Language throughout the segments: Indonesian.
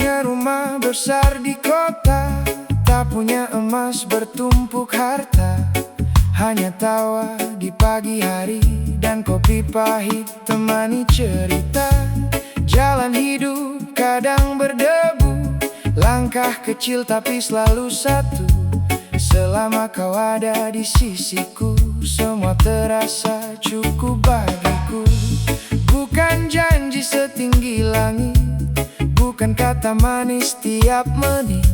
punya rumah besar di kota, tak punya emas bertumpuk harta, hanya tawa di pagi hari dan kopi pahit temani cerita. Jalan hidup kadang berdebu, langkah kecil tapi selalu satu. Selama kau ada di sisiku, semua terasa cukup bagiku. Bukan janji setinggi langit, bukan kata manis tiap menit.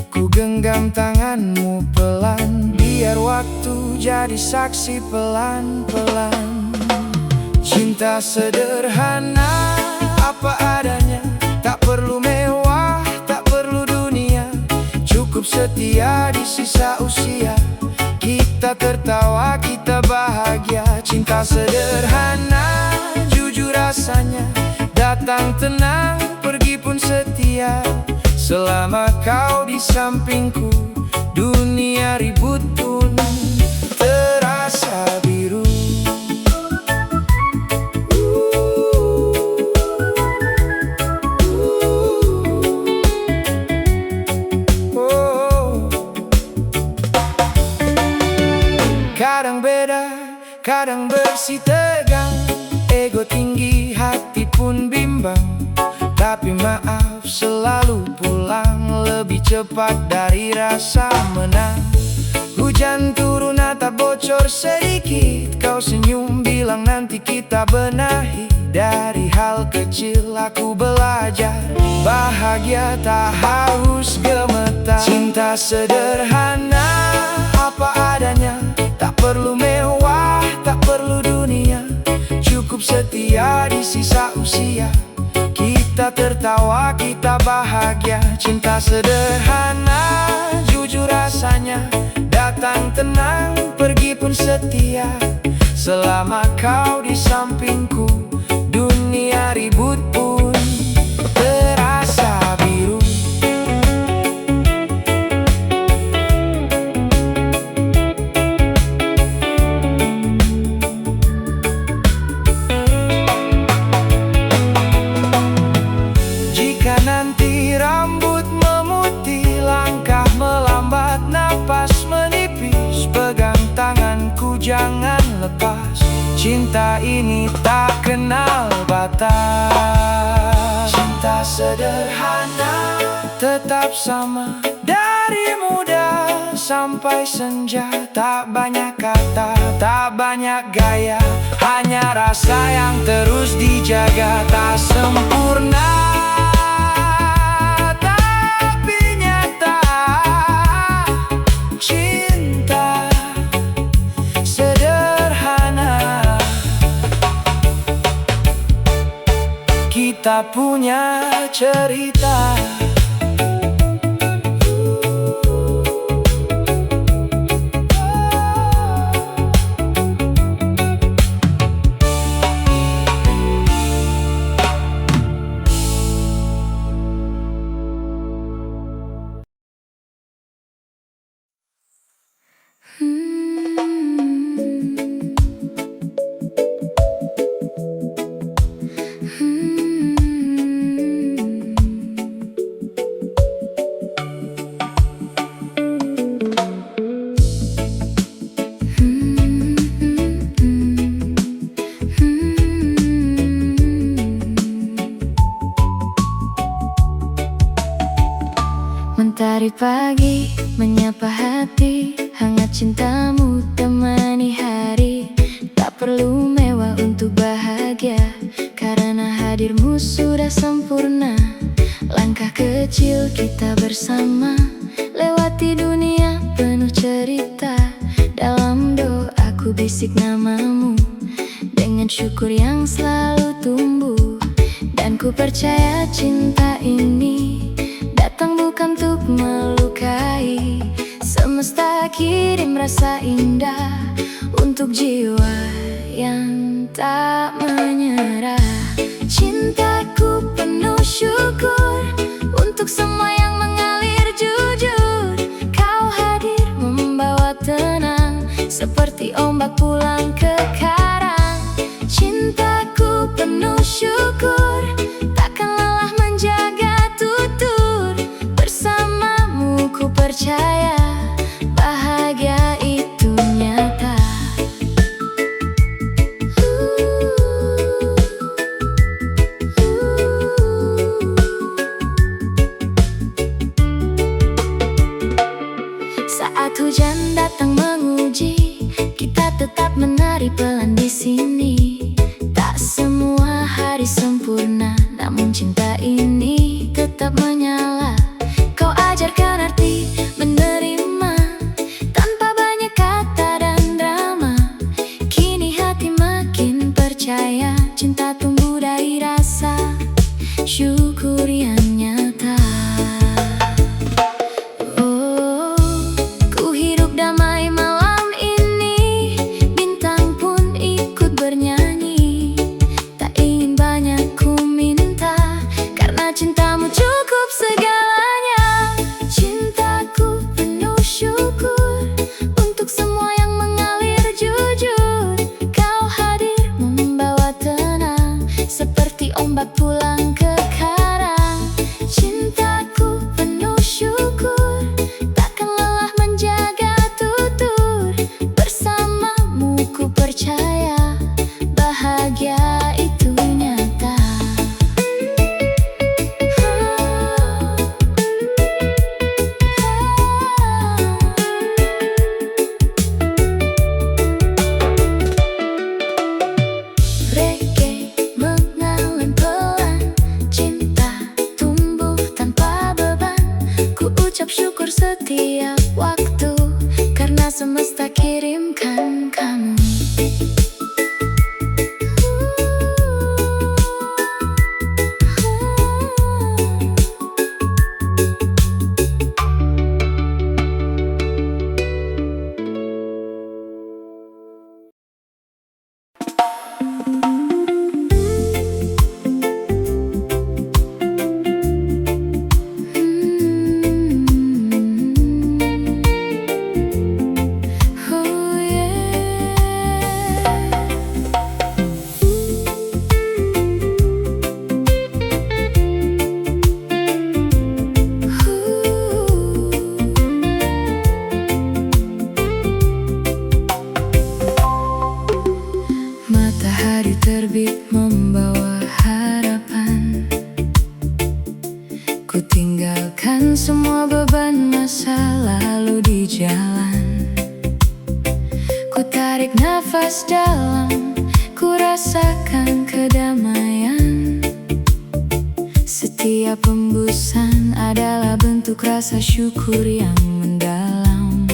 Ku genggam tanganmu pelan, biar waktu jadi saksi pelan-pelan. Cinta sederhana, apa adanya, tak perlu mewah, tak perlu dunia. Cukup setia di sisa usia, kita tertawa, kita bahagia. Cinta sederhana, jujur rasanya, datang tenang, pergi pun setia. Selama kau di sampingku, dunia ribut pun terasa biru. Kadang beda, kadang bersih tegang, ego tinggi, hati pun bimbang. Tapi maaf selalu pulang lebih cepat dari rasa menang. Hujan turun atap bocor sedikit, kau senyum bilang nanti kita benahi. Dari hal kecil aku belajar, bahagia tak harus gemetar. Cinta sederhana, apa adanya, tak perlu mewah, tak perlu dunia. Cukup setia di sisa usia, kita tertawa, kita bahagia. Cinta sederhana, jujur rasanya, datang tenang, pergi pun setia. Selama kau di sampingku, dunia ribut pun terasa biru. Jika nanti rambut memutih, langkah melambat, napas menipis, pegang tanganku jangan lepas. Cinta ini tak kenal batas. Cinta sederhana, tetap sama, dari muda sampai senja. Tak banyak kata, tak banyak gaya, hanya rasa yang terus dijaga. Tak sempurna, kita punya cerita. Mentari pagi menyapa hati, hangat cintamu temani hari. Tak perlu mewah untuk bahagia, karena hadirmu sudah sempurna. Langkah kecil kita bersama, lewati dunia penuh cerita. Dalam doaku bisik namamu, dengan syukur yang selalu tumbuh. Dan ku percaya cinta ini datang bukan untuk melukai. Semesta kirim rasa indah untuk jiwa yang tak menyerah. Cintaku penuh syukur untuk semua yang mengalir jujur. Kau hadir membawa tenang, seperti ombak pulang ke karang. Cintaku penuh syukur, takkan lelah menjaga tutur. percaya bahagia itu nyata. Saat hujan datang menguji, kita tetap menari pelan di sini. Tak semua hari sempurna, namun cinta ini tetap menyala. Kau ajarkan arti menerima tanpa banyak kata dan drama. Kini hati makin percaya, cinta tumbuh dari rasa syukur yang nyata. Damai malam ini, bintang pun ikut bernyanyi. Tak ingin banyak ku minta, karena cintamu cukup segalanya. Cintaku penuh syukur untuk semua yang mengalir jujur. Kau hadir membawa tenang, seperti ombak pulang ke karang. Cintaku penuh syukur, takkan lelah menjaga. Bersamamu ku percaya bahagia itu nyata. Reggae mengalir pelan, cinta tumbuh tanpa beban. Ku ucap syukur setiap waktu, karena semesta kirimkan kamu. Matahari terbit membawa harapan. Ku tinggalkan semua beban masa lalu di jalan. Ku tarik nafas dalam, ku rasakan kedamaian. Setiap hembusan adalah bentuk rasa syukur yang mendalam.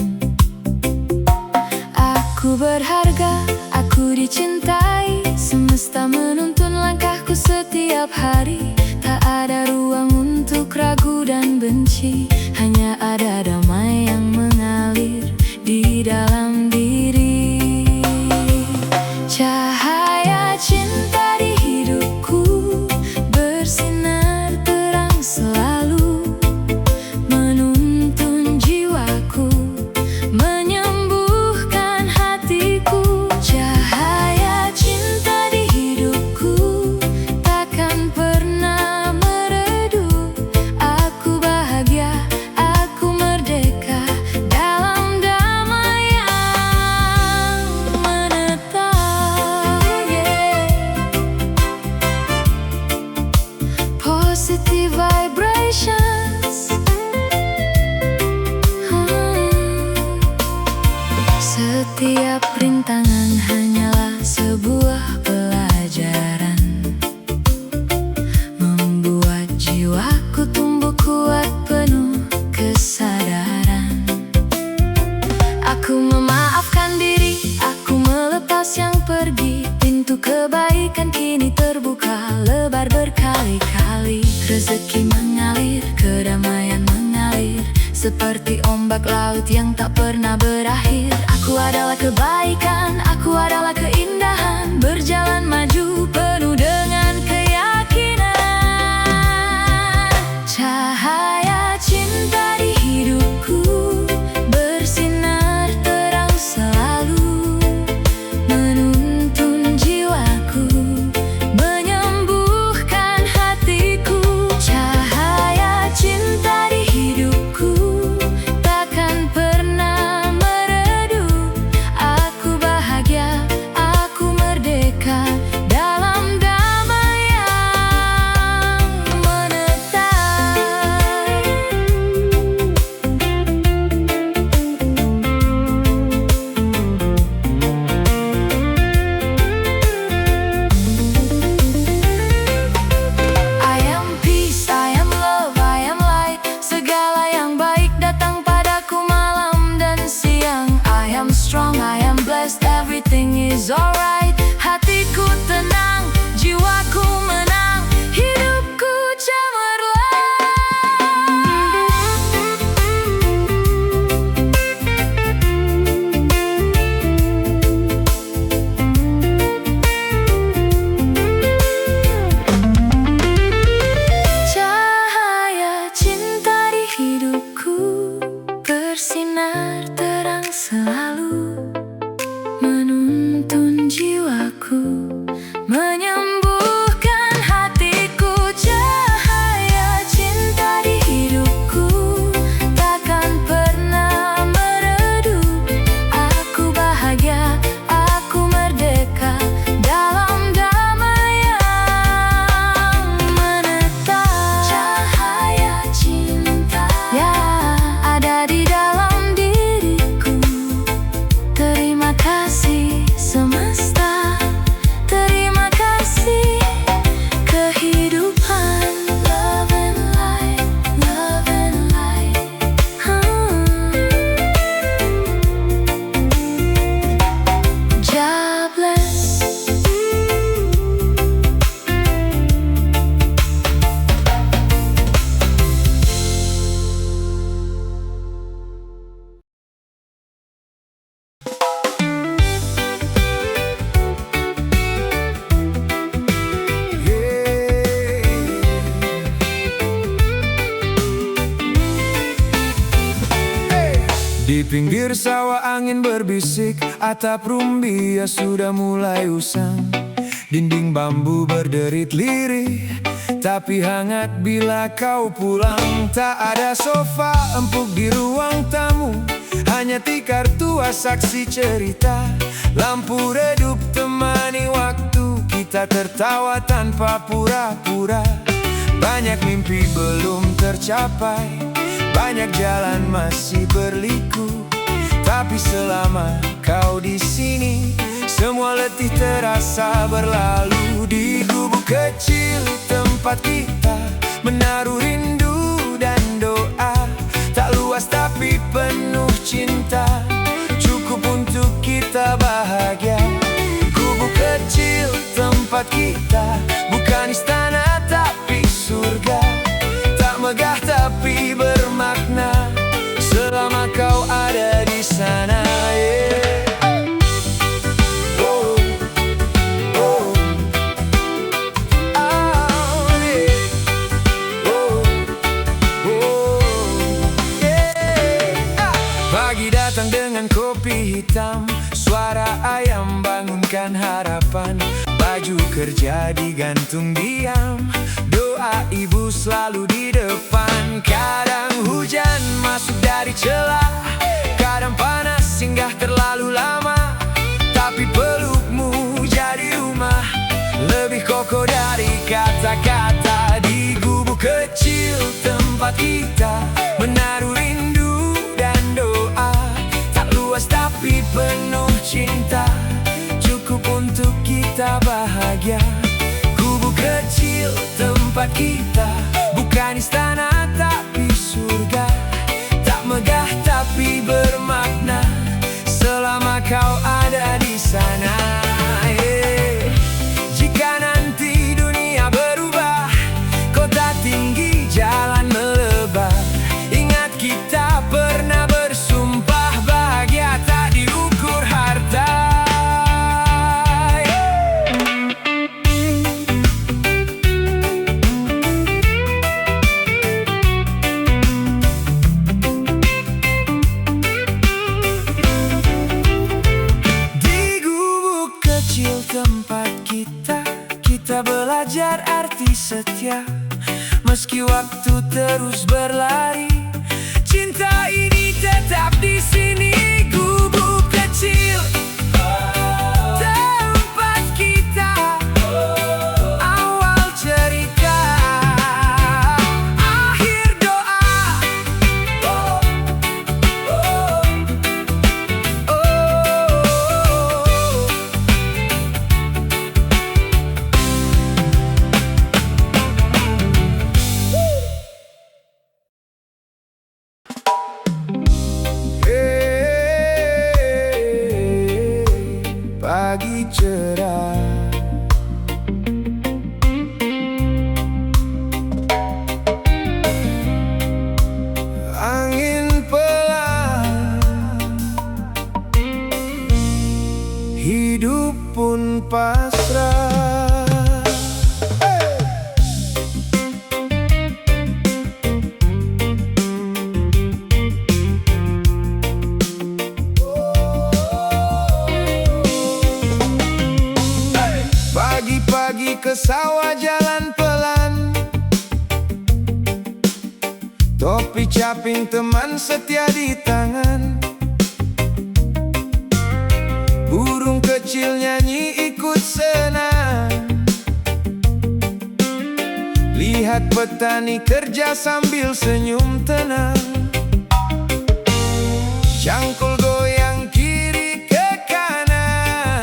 Aku berharga, aku dicintai. Semesta menuntun langkahku setiap hari. Tak ada ruang untuk ragu dan benci, hanya ada damai yang mengalir di dalam diri. Cahaya cinta di hidupku bersinar terang selalu, menuntun jiwaku, menyembuhkan hatiku. Cahaya cinta di hidupku takkan pernah meredup. Aku bahagia, aku merdeka dalam damai yang menetap. Positive vibrations. Setiap rintangan hanyalah sebuah pelajaran, membuat jiwaku tumbuh kuat penuh kesadaran. Aku memaafkan diri, aku melepas yang pergi. Pintu kebaikan kini terbuka lebar berkali-kali. Rezeki mengalir, kedamaian mengalir, seperti ombak laut yang tak pernah berakhir. Aku adalah kebaikan, aku adalah keindahan, berjalan maju penuh dengan keyakinan. Cahaya cinta di hidupku bersinar terang selalu, menuntun jiwaku, menyembuhkan hatiku. Cahaya cinta di hidupku tak Di pinggir sawah angin berbisik, atap rumbia sudah mulai usang. Dinding bambu berderit lirih, tapi hangat bila kau pulang. Tak ada sofa empuk di ruang tamu, hanya tikar tua saksi cerita. Lampu redup temani waktu, kita tertawa tanpa pura-pura. Banyak mimpi belum tercapai, banyak jalan masih berliku. Tapi selama kau di sini, semua letih terasa berlalu. Di gubuk kecil tempat kita menaruh rindu dan doa. Tak luas tapi penuh cinta, cukup untuk kita bahagia. Gubuk kecil tempat kita bukan istana tapi surga. Tak megah tapi bermakna selama kau ada di sana. Pagi datang dengan kopi hitam, suara ayam bangunkan harapan. Baju kerja digantung diam, doa ibu selalu di depan. Kadang hujan masuk dari celah, kadang panas singgah terlalu lama. Tapi pelukmu jadi rumah, lebih kokoh dari kata-kata. Di gubuk kecil tempat kita menaruh rindu dan doa. Tak luas tapi penuh cinta, cukup untuk kita bahagia. Gubuk kecil tempat kita bukan istana tapi surga. Tak megah tapi bermakna selama kau ada di sana. Jika nanti dunia berubah, kota tinggi jalan melebar, ingat kita pernah bersumpah bahagia tak diukur harta. Tempat kita belajar arti setia. Meski waktu terus berlari, cinta ini tetap di sini. Gubuk kecil tempat kita, awal cerita, akhir doa. Pagi cerah, angin pelan, hidup pun pasrah. Pagi-pagi ke sawah jalan pelan, topi caping teman setia di tangan. Burung kecil nyanyi ikut senang, lihat petani kerja sambil senyum tenang. Cangkul goyang kiri ke kanan,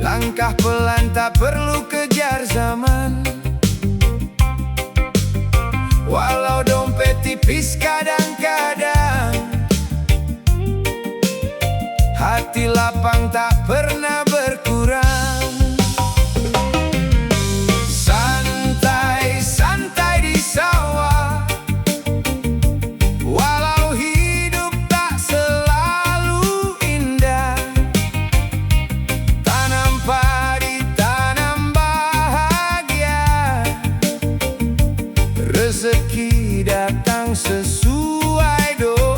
langkah pelan tak perlu kejar zaman. Walau dompet tipis kadang-kadang, hati lapang tak pernah berkurang. Santai-santai di sawah, walau hidup tak selalu indah. Tanam padi, tanam bahagia, rezeki datang sesuai doa.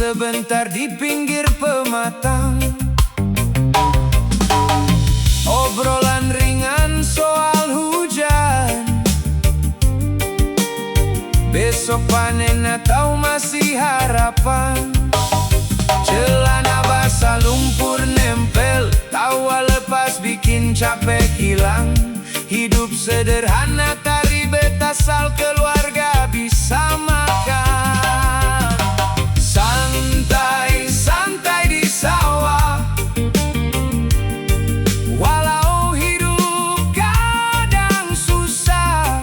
sebentar di pinggir pematang. Obrolan ringan soal hujan, besok panen atau masih harapan. Celana basah lumpur nempel, tawa lepas bikin capek hilang. Hidup sederhana tak ribet asal keluarga bisa makan. Santai-santai di sawah, walau hidup kadang susah.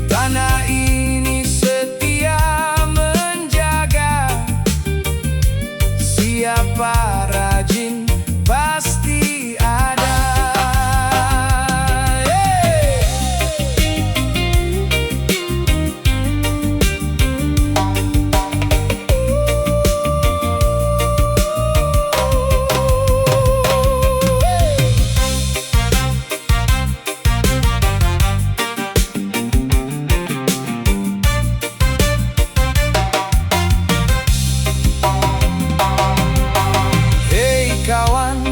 Tanah ini setia menjaga, siapa rajin pasti ada.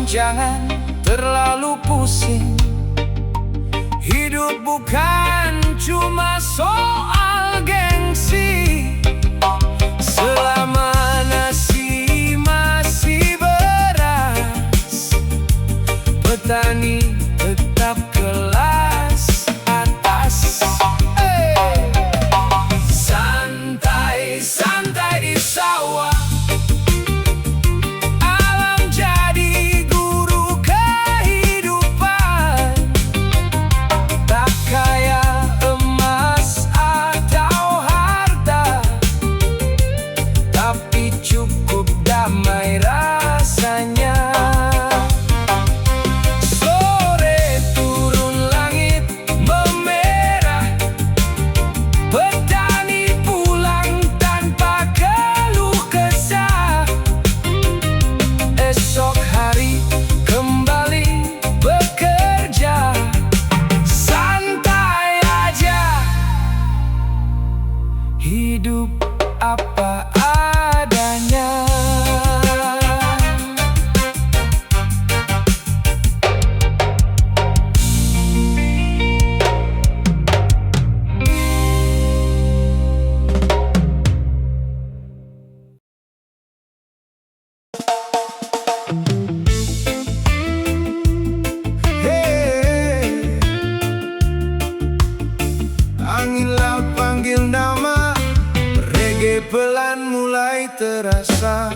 Jangan terlalu pusing, hidup bukan cuma soal gengsi. Selama nasi masih beras, petani tetap kelas atas. Santai-santai di sawah, cukup damai rasanya. Sore turun langit memerah, petani pulang tanpa keluh kesah. Esok hari kembali bekerja, santai aja, hidup apa adanya. Hey, angin laut panggil nama, reggae pelan mulai terasa.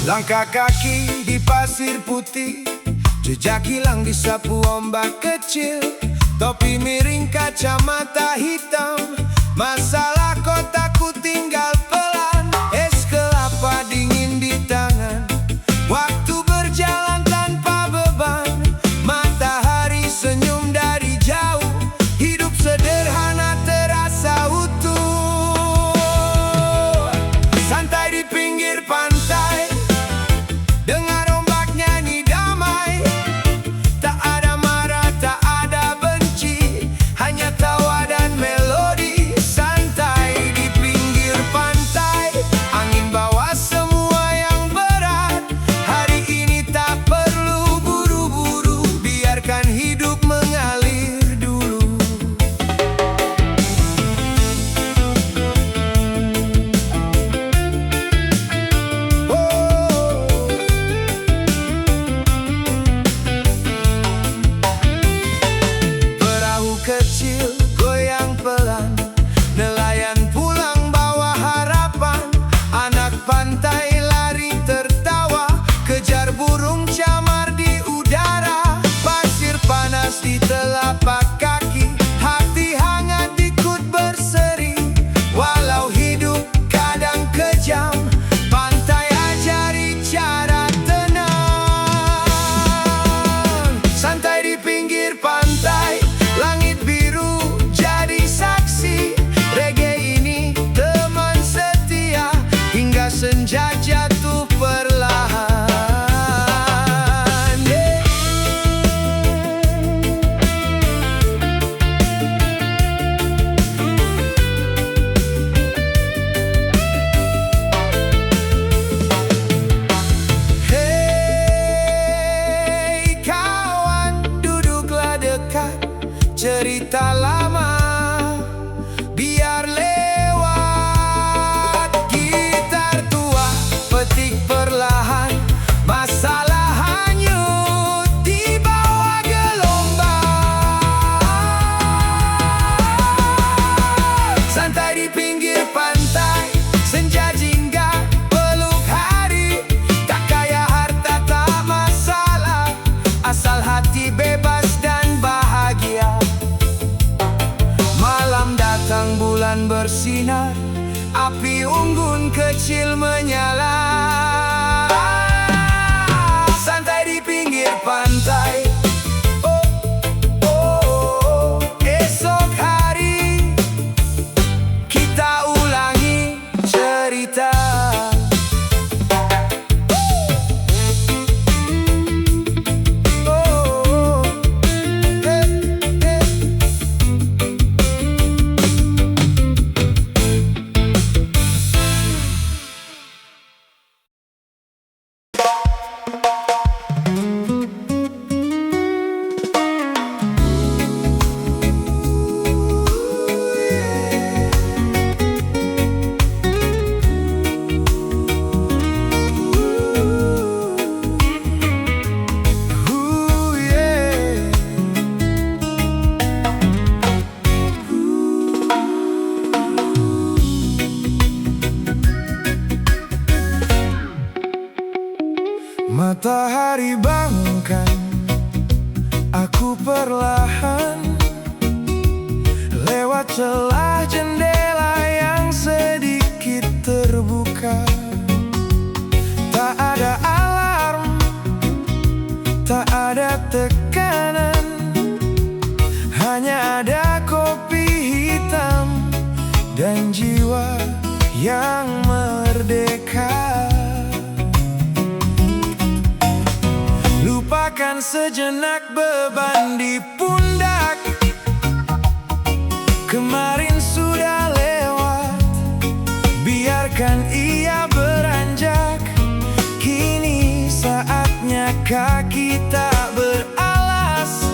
Langkah kaki di pasir putih, jejak hilang disapu ombak kecil. Topi miring, kacamata hitam, masalah kotaku tinggal pelan. Es kelapa dingin di tangan, waktu berjalan tanpa beban. Matahari senyum dari jauh, hidup sederhana terasa utuh. Santai di pinggir pantai, dengar ombak nyanyi damai. Tak ada marah, tak ada benci, hanya tawa dan melodi santai. api unggun kecil menyala. Santai di pinggir pantai. Oh, oh, oh. Esok hari kita ulangi cerita. Matahari bangunkan aku perlahan lewat celah jendela yang sedikit terbuka. Tak ada alarm, tak ada tekanan, hanya ada kopi hitam dan jiwa yang merdeka. Lupakan sejenak beban di pundak. Kemarin sudah lewat, biarkan ia beranjak. Kini saatnya kaki tak beralas,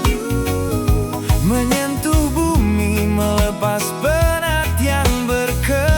menyentuh bumi, melepas penat yang berkelas.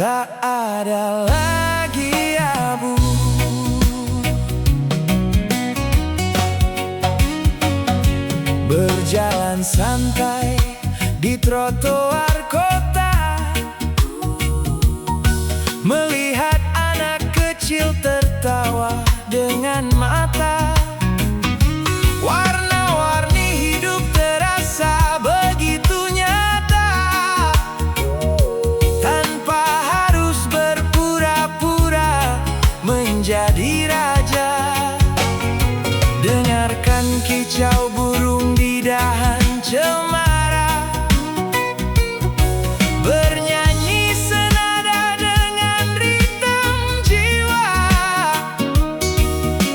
Tak ada lagi abu. Berjalan santai di trotoar kota, melihat anak kecil tertawa dengan mata. Warna-warni hidup terasa begitu nyata, tanpa harus berpura-pura menjadi raja. Dengarkan kicau burung di dahan cemara, bernyanyi senada dengan ritme jiwa.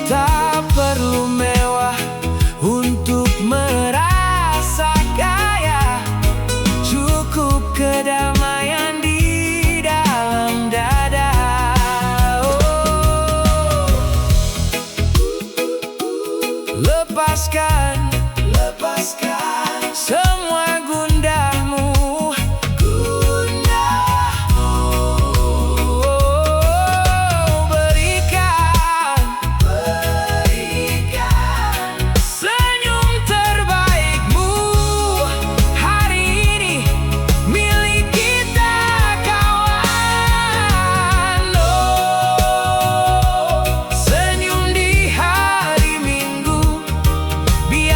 Tak perlu mewah untuk merasa kaya, cukup kedamaian di dalam dada. Oh, lepaskan semua gundahmu. Berikan senyum terbaikmu. Hari ini milik kita, kawan. Oh, senyum di hari Minggu, biar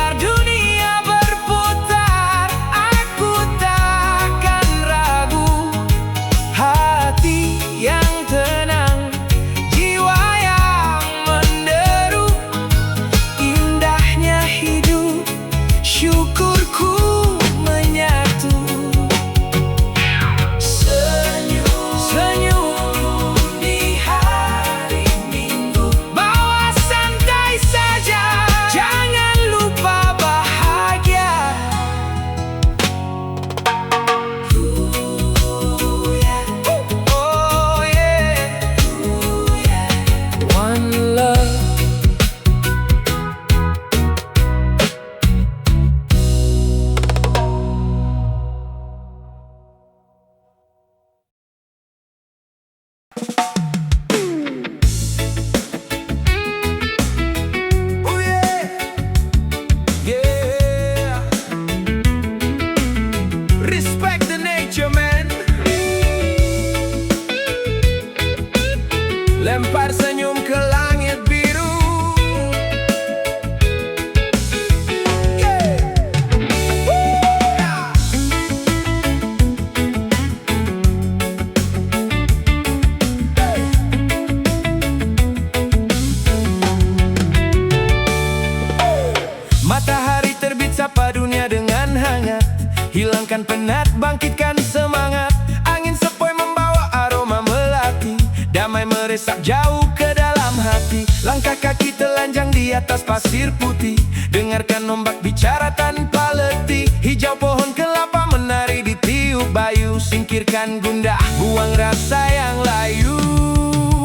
lempar senyum ke langit biru. Matahari terbit sapa dunia dengan hangat, hilangkan penat, bangkitkan semangat. Angin sepoi membawa aroma melati, damai meresap jauh ke dalam hati. Langkah kaki telanjang di atas pasir putih, dengarkan ombak bicara tanpa letih. Hijau pohon kelapa menari di tiup bayu, singkirkan gundah, buang rasa yang layu.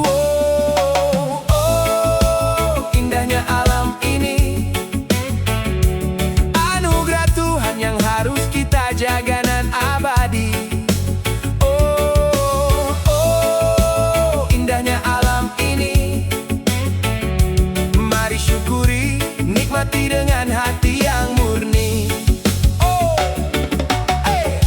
Oh, oh, indahnya alam ini, anugerah Tuhan yang harus kita jaga nan abadi. Oh, oh, indahnya alam ini, mari syukuri, nikmati dengan hati yang murni. Oh, hey.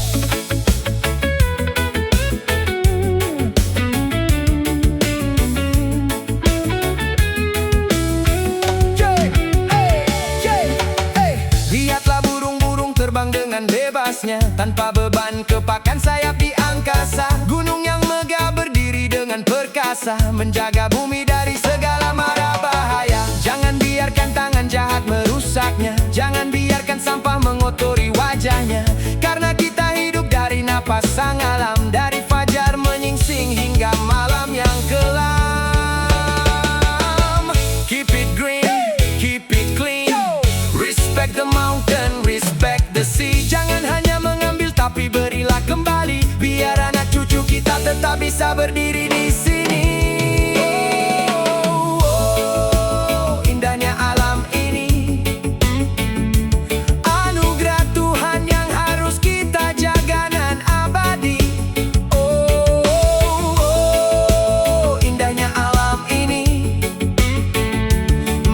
Lihatlah burung-burung terbang dengan bebasnya, tanpa beban kepakan sayap di angkasa. Gunung yang megah berdiri dengan perkasa, menjaga bumi dari segala mara bahaya. Jangan biarkan tangan jahat merusaknya, jangan biarkan sampah mengotori wajahnya. Karena kita hidup dari napas sang alam, dari fajar menyingsing hingga malam yang kelam. Keep it green, keep it clean, respect the mountain, respect the sea. Jangan hanya mengambil tapi berilah kembali, biar anak cucu kita tetap bisa berdiri di sini. Oh, oh, indahnya alam ini, anugerah Tuhan yang harus kita jaga nan abadi. Oh, oh, indahnya alam ini,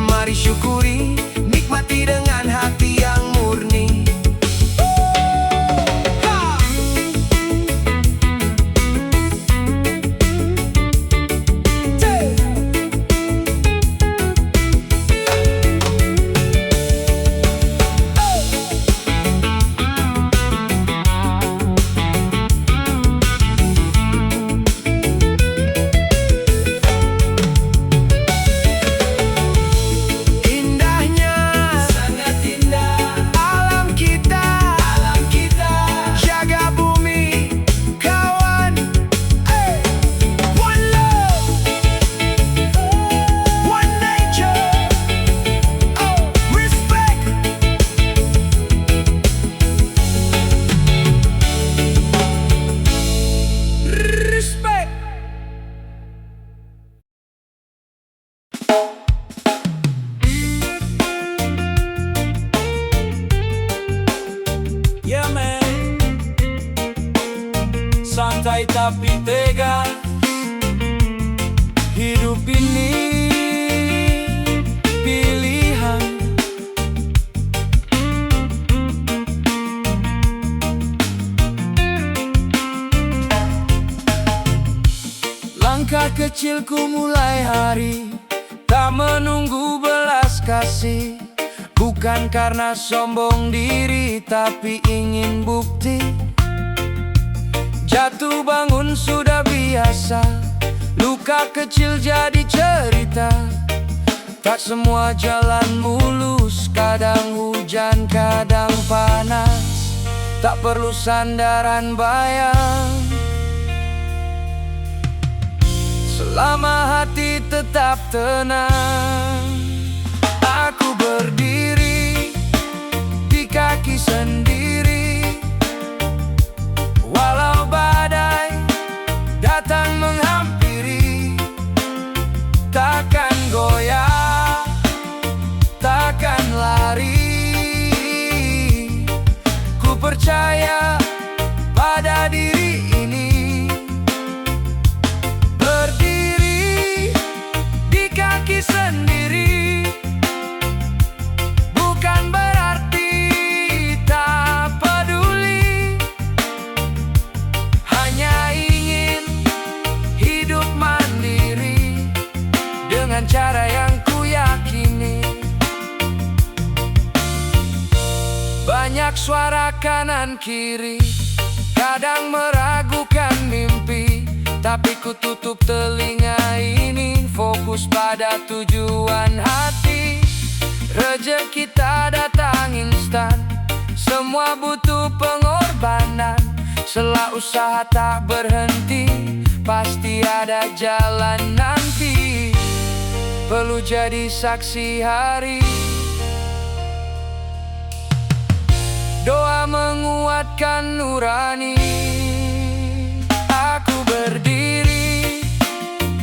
mari syukuri, nikmati dengan hati yang murni. Indahnya, sangat indah, alam kita, jaga bumi, kawan. Hey. One love, one nature, oh, respect. Respect. Yeah man, santai tapi tega, hidup ini pilihan. Langkah kecilku mulai hari, tak menunggu belas kasih. Bukan karena sombong diri, tapi ingin bukti. Jatuh bangun sudah biasa, luka kecil jadi cerita. Tak semua jalan mulus, kadang hujan, kadang panas. Tak perlu sandaran bayang, selama hati tetap tenang. Aku berdiri di kaki sendiri, walau badai datang menghampiri. Takkan goyah, takkan lari. Ku percaya pada diri ini. Berdiri di kaki sendiri bukan berarti tak peduli, hanya ingin hidup mandiri. dengan cara yang ku yakini. Banyak suara kanan kiri, kadang meragukan mimpi, tapi ku tutup telinga ini, fokus pada tujuan hati. Rezeki tak datang instan, semua butuh pengorbanan. Setelah usaha tak berhenti, pasti ada jalan nanti. Perlu jadi saksi hari, doa menguatkan nurani. Aku berdiri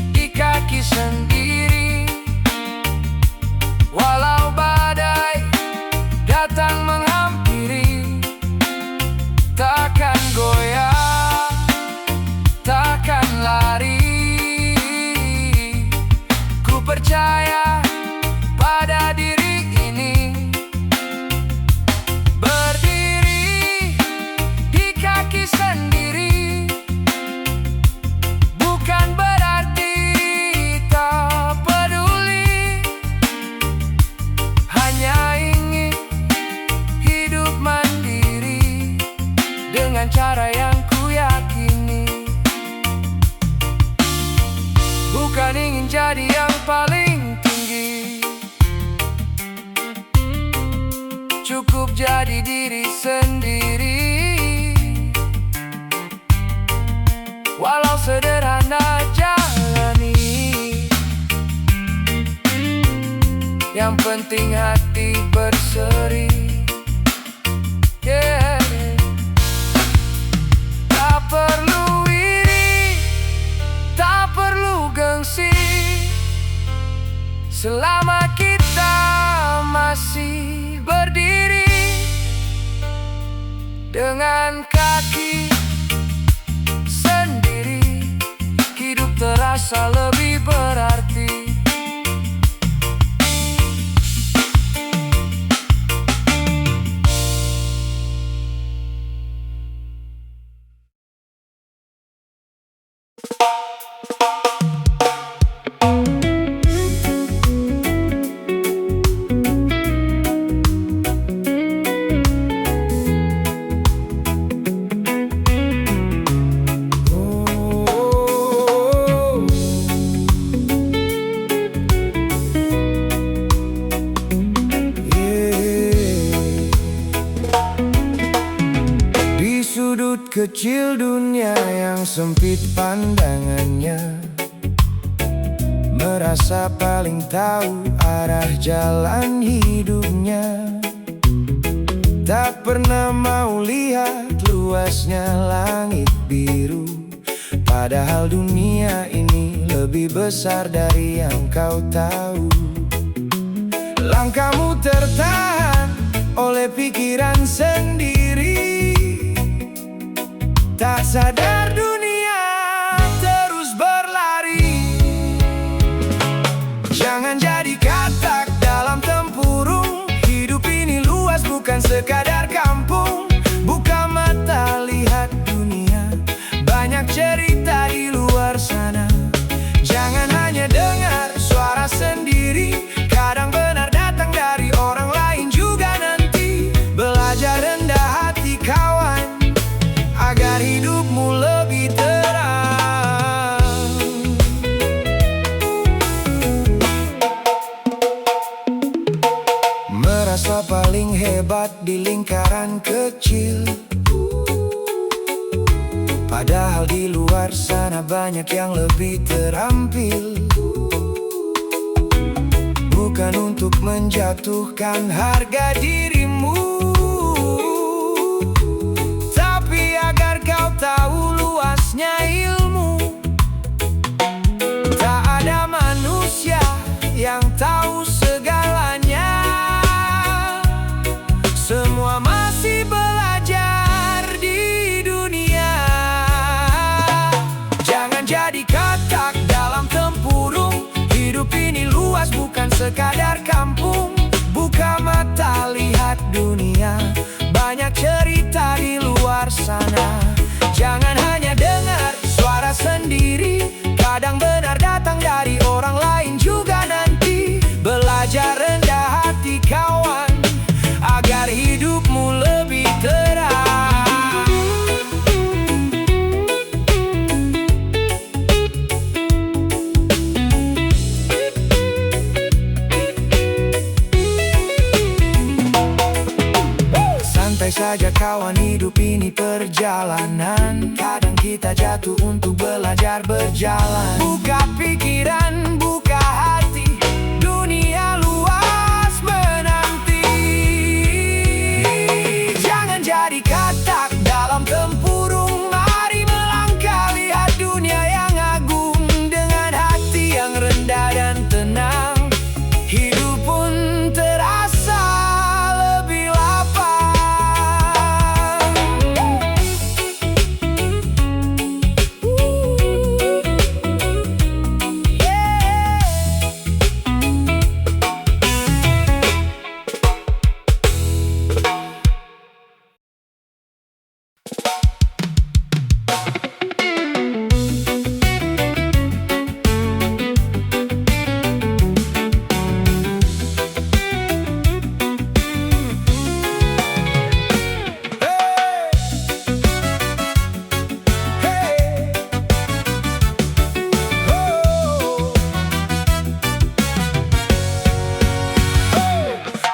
di kaki sendiri, walau badai datang menghampiri. Takkan goyah, takkan lari. Ku percaya pada diri ini. Berdiri di kaki sendiri bukan berarti tak peduli, hanya ingin hidup mandiri dengan cara yang ku yakini. Bukan ingin jadi yang paling tinggi, cukup jadi diri sendiri. Walau sederhana jalani, yang penting hati berseri. Yeah. Tak perlu iri, tak perlu gengsi, selama kita masih berdiri dengan kaki sendiri. Hidup terasa lebih berarti. Kecil dunia yang sempit pandangannya, merasa paling tahu arah jalan hidupnya. Tak pernah mau lihat luasnya langit biru, padahal dunia ini lebih besar dari yang kau tahu. Langkahmu tertahan oleh pikiran sendiri, tak sadar dunia terus berlari. Jangan jadi katak dalam tempurung, hidup ini luas bukan sekadar kampung. Buka mata lihat dunia, banyak cerita di luar sana. Jangan hanya dengar suara sendiri, kadang benar datang dari orang lain juga nanti. Belajar rendah hati kawan, agar hidupmu lebih terang. Merasa paling hebat di lingkaran kecil, padahal di luar sana banyak yang lebih terampil. Bukan untuk menjatuhkan harga dirimu, tapi agar kau tahu luasnya ilmu. Tak ada manusia yang tahu segalanya, semua masih belajar di dunia. Jangan jadi katak dalam tempurung, hidup ini luas bukan sekadar kampung. Buka mata lihat dunia, saja kawan, hidup ini perjalanan. Kadang kita jatuh untuk belajar berjalan. Buka pikiran, buka hati, dunia luas menanti. Jangan jadi katak dalam tempurung, mari melangkah lihat dunia yang agung. Dengan hati yang rendah dan tenang, hidup pun terasa lebih lapang.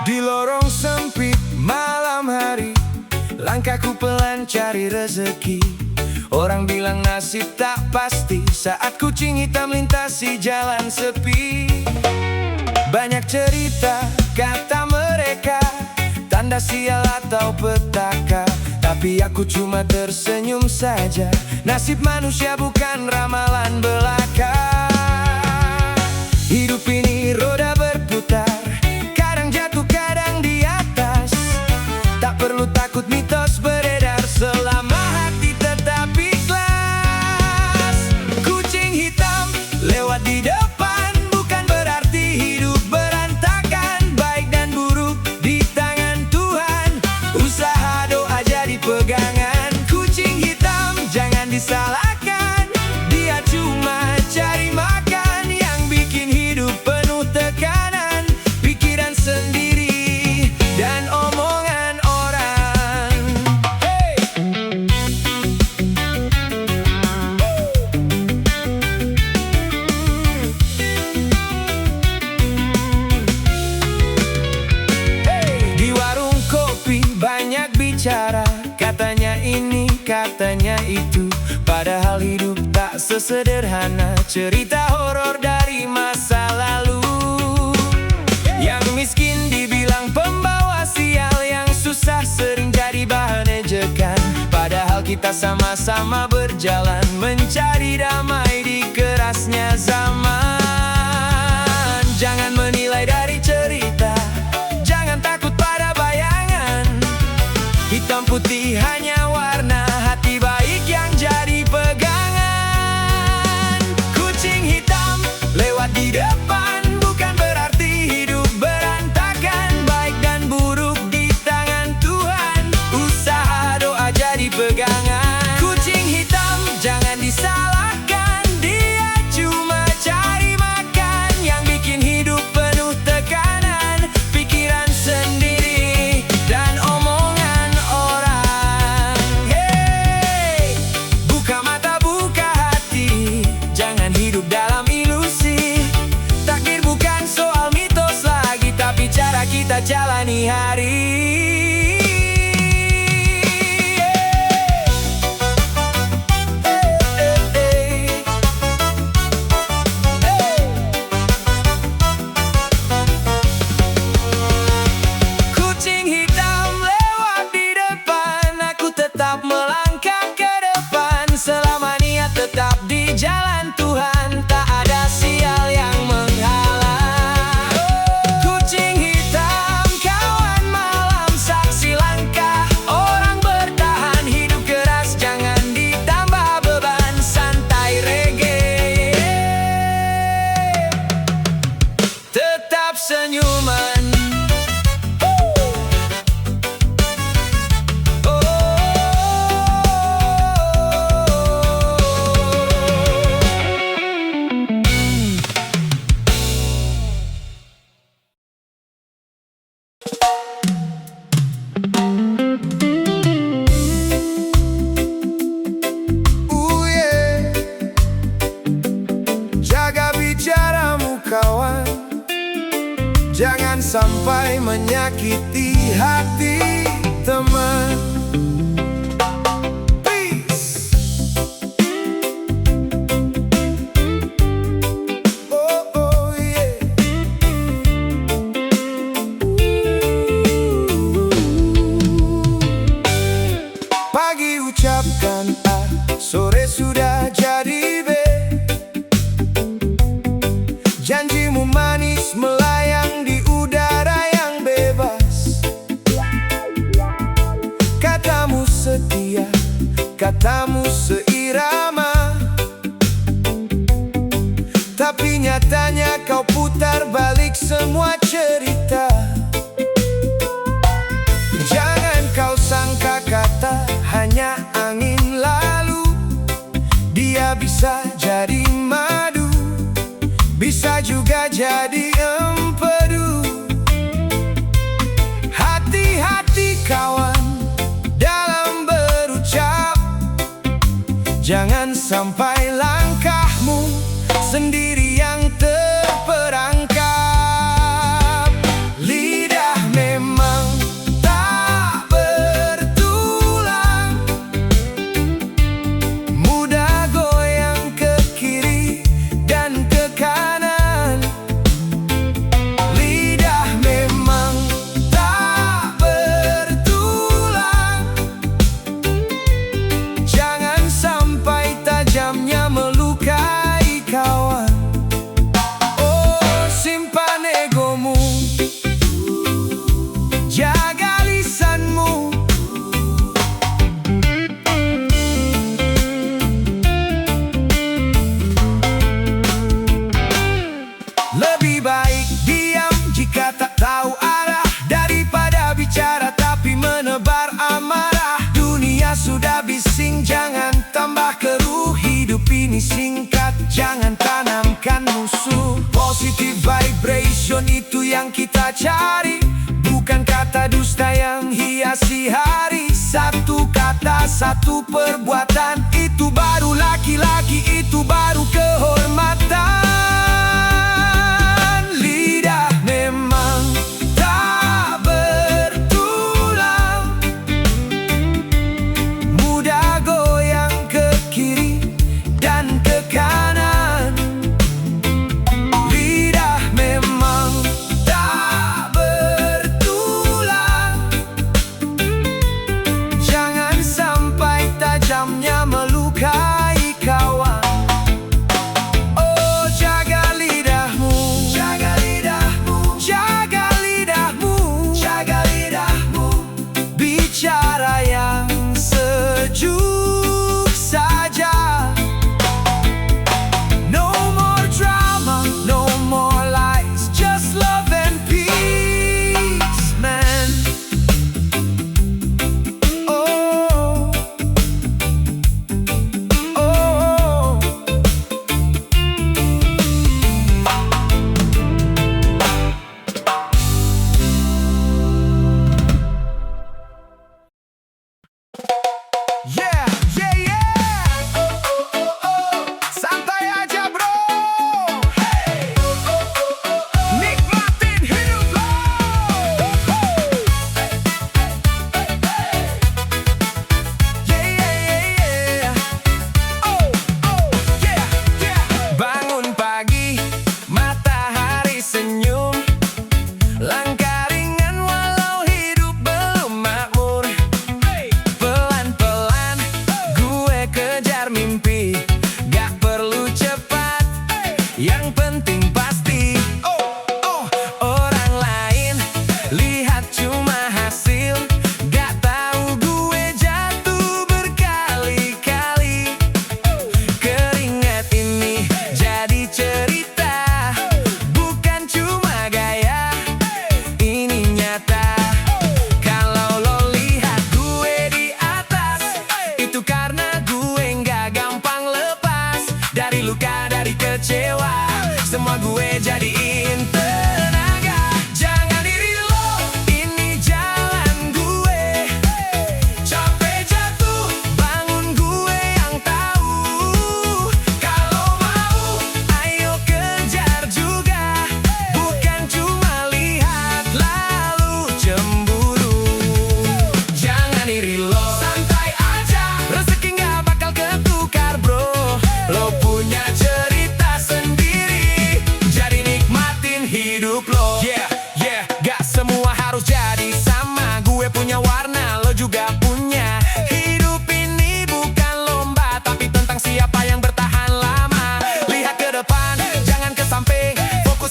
Di lorong sempit malam hari, langkahku pelan cari rezeki. Orang bilang nasib tak pasti saat kucing hitam lintasi jalan sepi. Banyak cerita kata mereka, tanda sial atau petaka, tapi aku cuma tersenyum saja. Nasib manusia bukan ramalan belaka. Hidup ini roda berputar, kadang jatuh kadang di atas. Tak perlu takut mitos beredar selama hati tetap ikhlas. Kucing hitam lewat di depan, bukan berarti hidup berantakan. Baik dan buruk di tangan Tuhan, usaha doa jadi pegangan. Kucing hitam jangan disalahkan, dia cuma cari makan. Yang bikin hidup penuh tekanan, pikiran sendiri dan omongan orang. Hey! Di warung kopi banyak bicara, katanya ini, katanya itu. Padahal hidup tak sesederhana cerita horor dari masa lalu. Yang miskin dibilang pembawa sial, yang susah sering jadi bahan ejekan. Padahal kita sama-sama berjalan mencari damai di kerasnya zaman. Jangan menilai dari cerita, jangan takut pada bayangan. Hitam putih hanya warna, hati baik yang jadi pegangan. Kucing hitam lewat di depan, bukan berarti hidup berantakan. Baik dan buruk di tangan Tuhan, usaha doa jadi pegangan. Kucing hitam jangan disalahkan, dia cuma cari makan. Yang bikin hidup penuh tekanan, pikiran sendiri dan omongan orang. Hey! Buka mata, buka hati, jangan hidup dalam ilusi. Takdir bukan soal mitos lagi, tapi cara kita jalani hari. Kucing hitam lewat di depan, aku tetap melangkah ke depan. Selama niat tetap di jalan Tuhan, tak ada sial yang menghalang. Kucing hitam kawan malam, saksi langkah orang bertahan. Hidup keras jangan ditambah beban, santai reggae, tetap senyuman. Jaga bicaramu kawan, jangan sampai menyakiti hati teman. Janjimu manis melayang di udara yang bebas. Katamu setia, katamu seirama, tapi nyatanya kau putar balik semua cerita. Jangan kau sangka kata hanya angin lalu. Dia bisa jadi madu, bisa juga jadi empedu. Hati-hati kawan dalam berucap, jangan sampai langkahmu sendiri yang terperangkap. Lidah memang tak bertulang, mudah goyang ke kiri dan ke kanan. Lidah memang tak bertulang, jangan sampai tajamnya melukai kawan. Oh, simpan egomu, jaga lisanmu. Lebih baik diam jika tak tahu arah, daripada bicara tapi menebar amarah. Dunia sudah bising, jangan tambah keruh. Hidup ini singkat, jangan tanamkan musuh. Positive vibration itu yang kita cari, bukan kata dusta yang hiasi hari. Satu kata, satu perbuatan, itu baru laki-laki, itu baru kehormatan. Lidah memang tak bertulang, mudah goyang ke kiri dan ke kanan. Lidah memang tak bertulang, jangan sampai tajamnya melukai kawan. Oh, jaga lidahmu, jaga lidahmu, jaga lidahmu, jaga lidahmu. Bicara yang sejuk saja. No more drama, no more lies, just love and peace, man. Oh, oh. Yeah, yeah, yeah. Oh, oh, oh, oh. Santai aja bro. Hey. Oh, oh, oh, oh, oh. Nikmatin hidup lo. Yeah, yeah, yeah, yeah. Oh, oh, yeah, yeah. Bangun pagi, matahari senyum, langkah ringan walau hidup belum makmur. Pelan-pelan gue kejar mimpi, gak perlu cepat, yang penting pasti. Orang lain lihat cuma hasil, gak tahu gue jatuh berkali-kali. Keringat ini jadi cerita, bukan cuma gaya, ini nyata. Kalau lo lihat gue di atas, itu karena gue nggak gampang lepas dari luka, dari kecewa. Semua gue jadiin tenaga. Jangan iri lo, ini jalan gue. Capek jatuh, bangun gue yang tahu. Kalau mau, ayo kejar juga, bukan cuma lihat lalu cemburu. Jangan iri lo, santai aja, rezeki nggak bakal ketukar bro. Lo punya cerita sendiri, jadi nikmatin hidup lo. Yeah, yeah, gak semua harus jadi sama. Gue punya warna, lo juga punya. Hidup ini bukan lomba, tapi tentang siapa yang bertahan lama. Lihat ke depan, jangan ke samping, fokus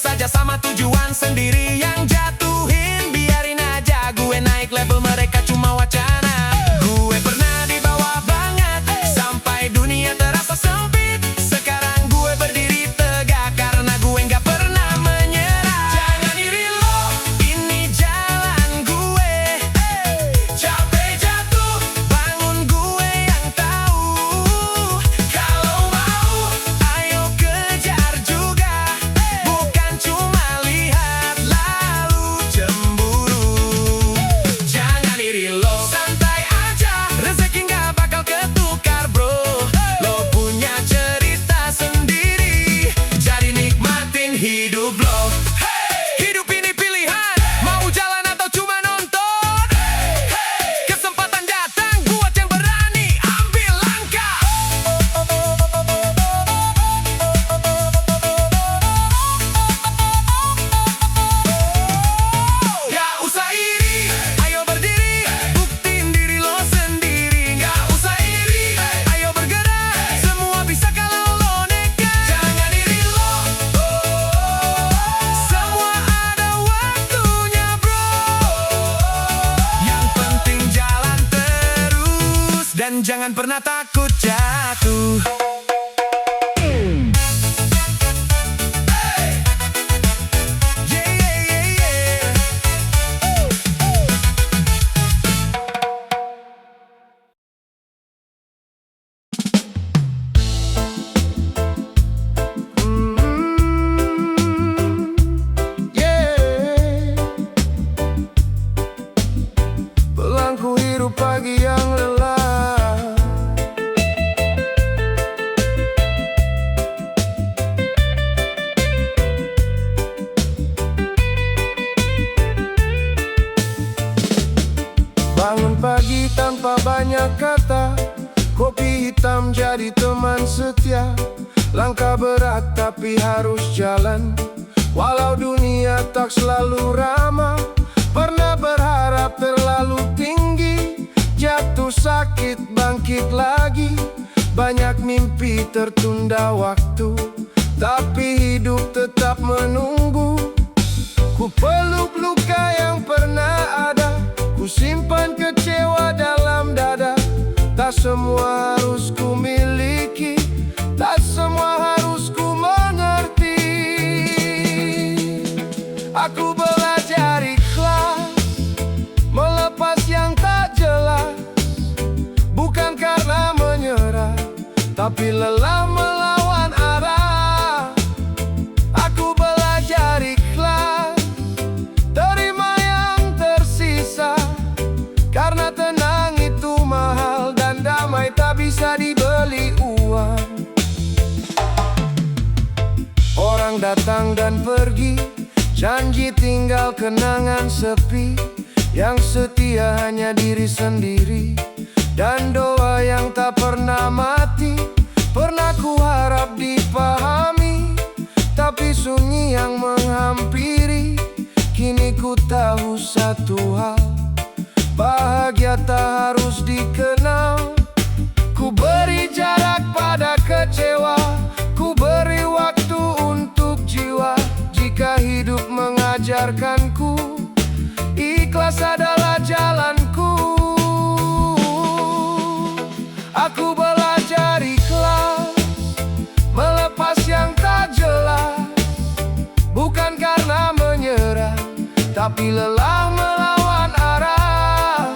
hidup lo. Hidup ini pilihan, mau jalan atau cuma nonton. Kesempatan datang buat yang berani, ambil langkah. Gak usah iri, ayo berdiri, buktiin diri lo sendiri. Gak usah iri, ayo bergerak, semua bisa kalau lo nekat. Jangan iri lo, semua ada waktunya bro. Yang penting jalan terus, dan jangan pernah takut jatuh. Yeah, yeah, yeah, yeah. Belangku hidup pagi yang lelah. Bangun pagi tanpa banyak kata, kopi hitam jadi teman setia. Langkah berat tapi harus jalan, walau dunia tak selalu ramah. Pernah berharap terlalu tinggi, jatuh sakit bangkit lagi. Banyak mimpi tertunda waktu, tapi hidup tetap menunggu. Ku peluk luka yang pernah ada, ku simpan kecewa dalam dada. Tak semua harus ku miliki, tak semua harus ku mengerti. Aku belajar ikhlas, melepas yang tak jelas. Bukan karena menyerah, tapi lelah melawan arah. Aku belajar ikhlas, terima yang tersisa. Karena tenang itu mahal, dan damai tak bisa dibeli uang. Orang datang dan pergi, janji tinggal kenangan sepi. Yang setia hanya diri sendiri, dan doa yang tak pernah mati. Pernah ku harap dipahami, tapi sunyi yang menghampiri. Kini ku tahu satu hal, bahagia tak harus dikenal. Ku beri jarak pada kecewa, ku beri waktu untuk jiwa. Jika hidup mengajarkanku, ikhlas adalah jalanku. Aku belajar ikhlas, melepas yang tak jelas. Bukan karena menyerah, tapi lelah melawan arah.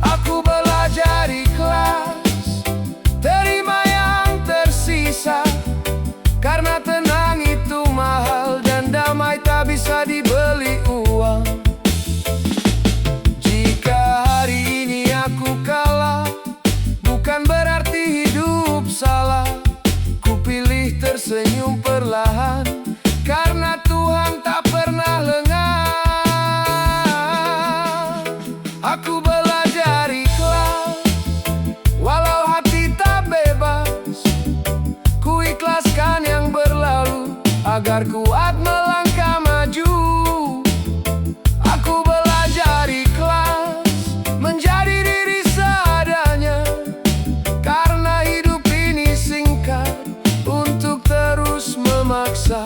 Aku belajar ikhlas, terima yang tersisa. Karena tenang itu mahal, dan damai tak bisa dibeli uang. Jika hari ini aku kalah, bukan berarti hidup salah. Ku pilih tersenyum perlahan, karena Tuhan tak pernah lengah. Aku belajar ikhlas, walau hati tak bebas. Ku ikhlaskan yang berlalu, agar kuat melangkah maju. Aku belajar ikhlas, menjadi diri seadanya. Karena hidup ini singkat untuk terus memaksa.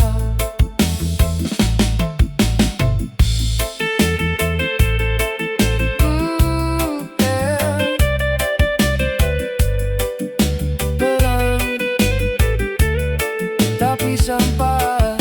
Perang, tapi sampai.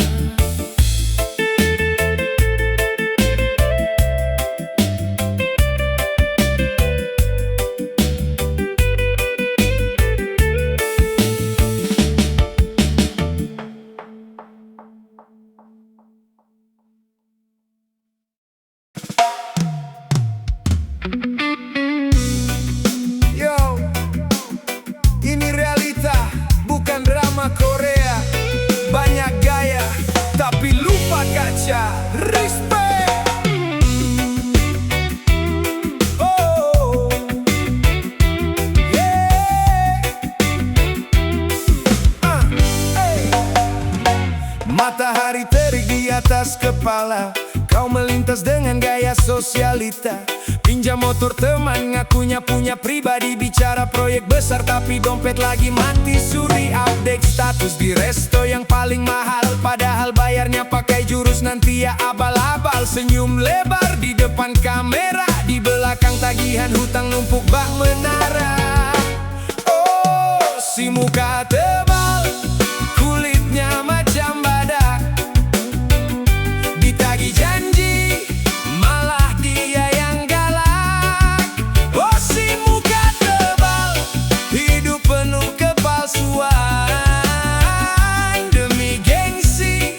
Indonesia. Respect. Oh, yeah. Hey. Matahari terik di atas kepala, kau melintas dengan gaya sosialita. Pinjam motor teman, ngakunya punya pribadi. Bicara proyek besar tapi dompet lagi mati suri. Update status di resto yang paling mahal, padahal bayarnya pakai jurus nanti ya abal-abal. Senyum lebar di depan kamera, di belakang tagihan hutang numpuk bak menara. Oh, si muka tebal, kulitnya macam badak, ditagih janji, malah dia yang galak. Oh, si muka tebal, hidup penuh kepalsuan. Demi gengsi,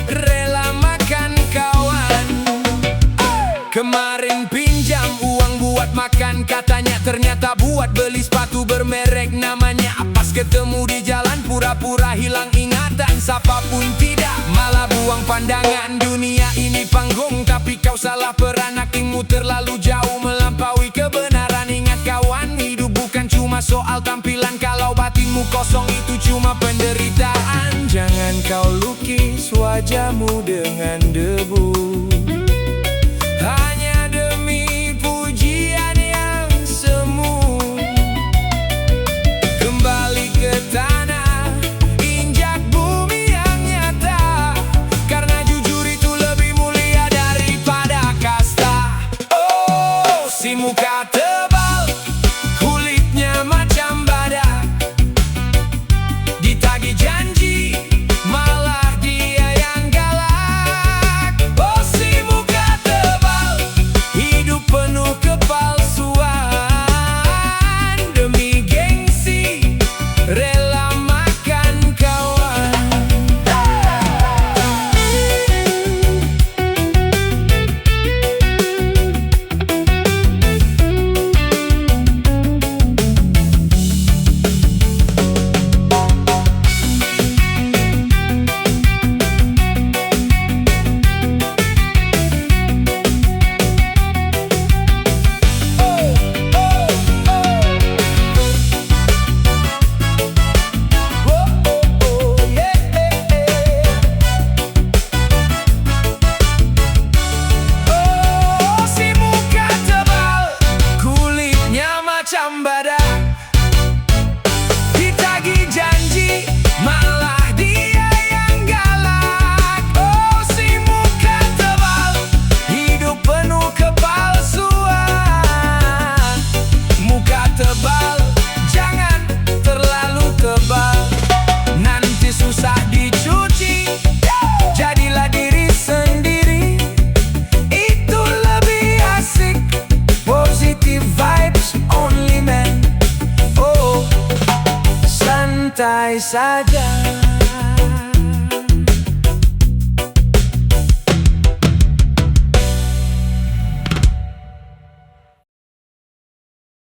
rela makan kawan. Kemarin pinjam uang buat makan, katanya ternyata buat beli sepatu bermerek namanya. Pas ketemu di jalan pura-pura hilang ingatan, sapa pun tidak, malah buang pandangan. Dunia ini panggung tapi kau salah peran, aktingmu terlalu jauh melampaui kebenaran. Ingat kawan, hidup bukan cuma soal tampilan, kalau batinmu kosong itu cuma penderitaan. Jangan kau lukis wajahmu dengan debu hanya demi pujian yang semu. Kembali ke tanah, injak bumi yang nyata, karena jujur itu lebih mulia daripada kasta. Oh, si muka tebal, kulitnya macam badak, ditagih janji, malah dia yang galak. Oh, si muka tebal, hidup penuh kepalsuan. Demi gengsi, rela makan kawan. Macam badak, ditagih janji, malah dia yang galak. Oh, si muka tebal, hidup penuh kepalsuan. Muka tebal, jangan terlalu tebal, nanti susah dicuci. Jadilah diri sendiri, itu lebih asik. Positive vibes only man. Oh, santai saja.